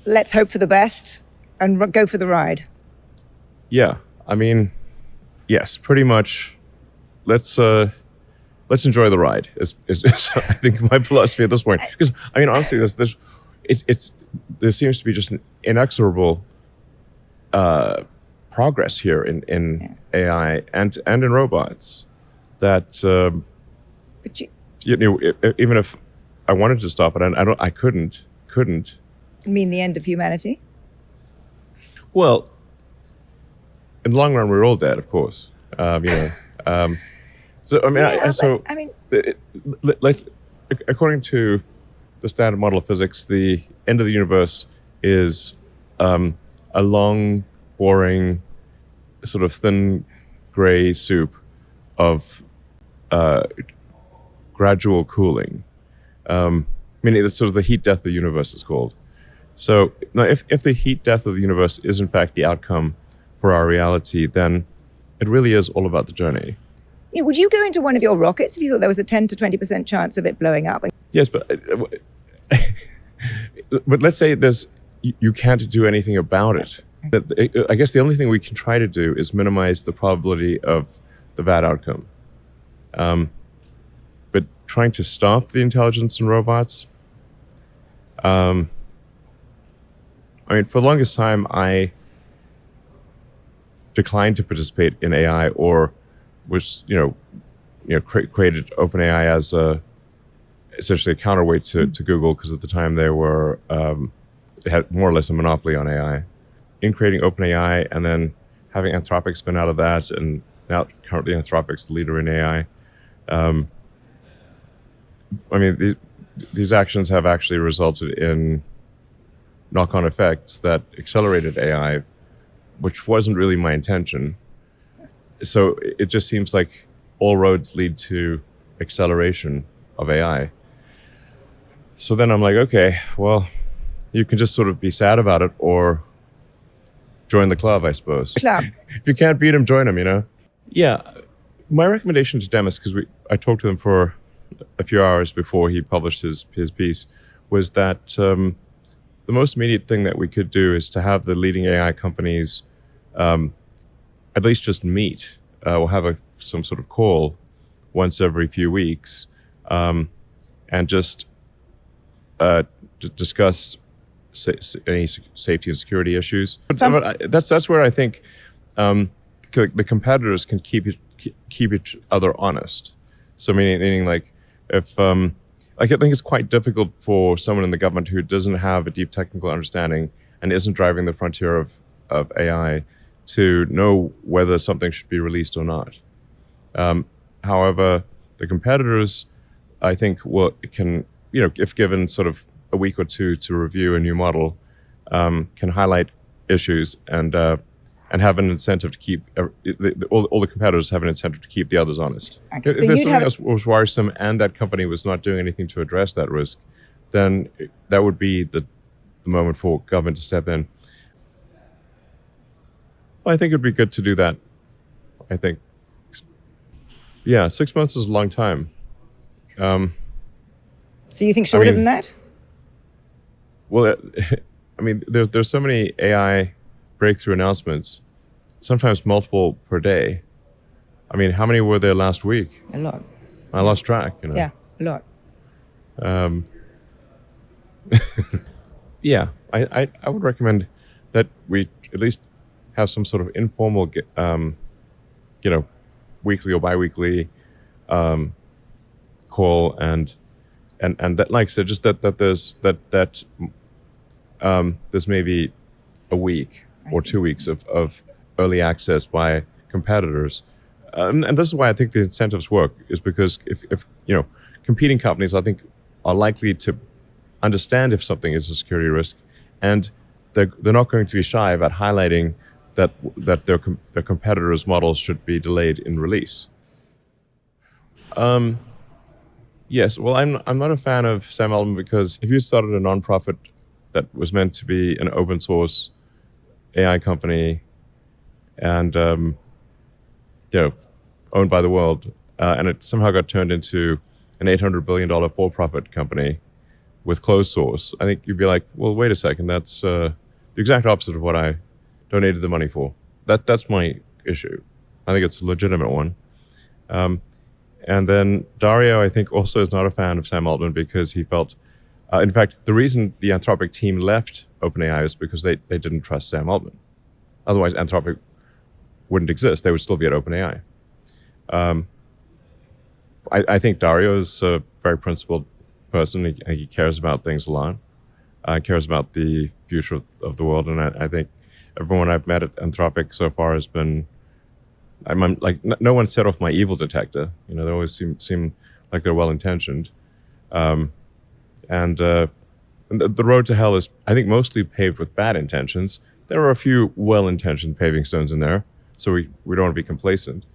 let's hope for the best and go for the ride. Yeah, I mean, yes, pretty much. Let's enjoy the ride. Is I think my philosophy at this point. Because I mean, honestly, there seems to be just an inexorable progress here in AI and in robots. That But even if I wanted to stop it, I couldn't. you mean the end of humanity? Well, in the long run, we're all dead, of course. So I mean, according to the standard model of physics, the end of the universe is a long, boring, sort of thin, gray soup of gradual cooling. Meaning it's sort of the heat death of the universe is called. So now, if the heat death of the universe is in fact the outcome for our reality, then it really is all about the journey. Would you go into one of your rockets if you thought there was a 10 to 20% chance of it blowing up? Yes, but let's say you can't do anything about it. I guess the only thing we can try to do is minimize the probability of the bad outcome. But trying to stop the intelligence in robots, I mean, for the longest time, I declined to participate in AI, or was created OpenAI as essentially a counterweight to Google, because at the time they had more or less a monopoly on AI. In creating OpenAI and then having Anthropic spin out of that, and now currently Anthropic's the leader in AI. I mean, these actions have actually resulted in knock-on effects that accelerated AI, which wasn't really my intention. So it just seems like all roads lead to acceleration of AI. So then I'm like, okay, well, you can just sort of be sad about it or join the club, I suppose. Club. If you can't beat him, join him, Yeah. My recommendation to Demis, because I talked to him for a few hours before he published his piece, was that the most immediate thing that we could do is to have the leading AI companies at least just meet. We'll have some sort of call once every few weeks, and just discuss any safety and security issues. But that's where I think the competitors can keep each other honest. So meaning like if I think it's quite difficult for someone in the government who doesn't have a deep technical understanding and isn't driving the frontier of AI to know whether something should be released or not. However, the competitors, I think, can if given sort of a week or two to review a new model, can highlight issues and have an incentive to keep all the competitors have an incentive to keep the others honest. Okay. If there's something else was worrisome and that company was not doing anything to address that risk, then that would be the moment for government to step in. Well, I think it'd be good to do that. I think, 6 months is a long time. So you think shorter than that? Well, I mean, there's so many AI breakthrough announcements, sometimes multiple per day. I mean, how many were there last week? A lot. I lost track. Yeah, a lot. Yeah, I would recommend that we at least have some sort of informal, weekly or biweekly call, and that, like I said, just that there's maybe a week or 2 weeks of early access by competitors, and this is why I think the incentives work, is because if competing companies, I think, are likely to understand if something is a security risk, and they're not going to be shy about highlighting that their competitors' models should be delayed in release. Yes, well, I'm not a fan of Sam Altman, because if you started a nonprofit that was meant to be an open source AI company and owned by the world, and it somehow got turned into an $800 billion for-profit company, with closed source, I think you'd be like, well, wait a second, that's the exact opposite of what I donated the money for. That's my issue. I think it's a legitimate one. And then Dario, I think, also is not a fan of Sam Altman because he felt, in fact, the reason the Anthropic team left OpenAI is because they didn't trust Sam Altman. Otherwise, Anthropic wouldn't exist. They would still be at OpenAI. I think Dario is a very principled person. He cares about things a lot. Cares about the future of the world. And I think everyone I've met at Anthropic so far has been, I'm like, no one set off my evil detector. You know, they always seem like they're well-intentioned. And the road to hell is, I think, mostly paved with bad intentions. There are a few well-intentioned paving stones in there, so we don't want to be complacent.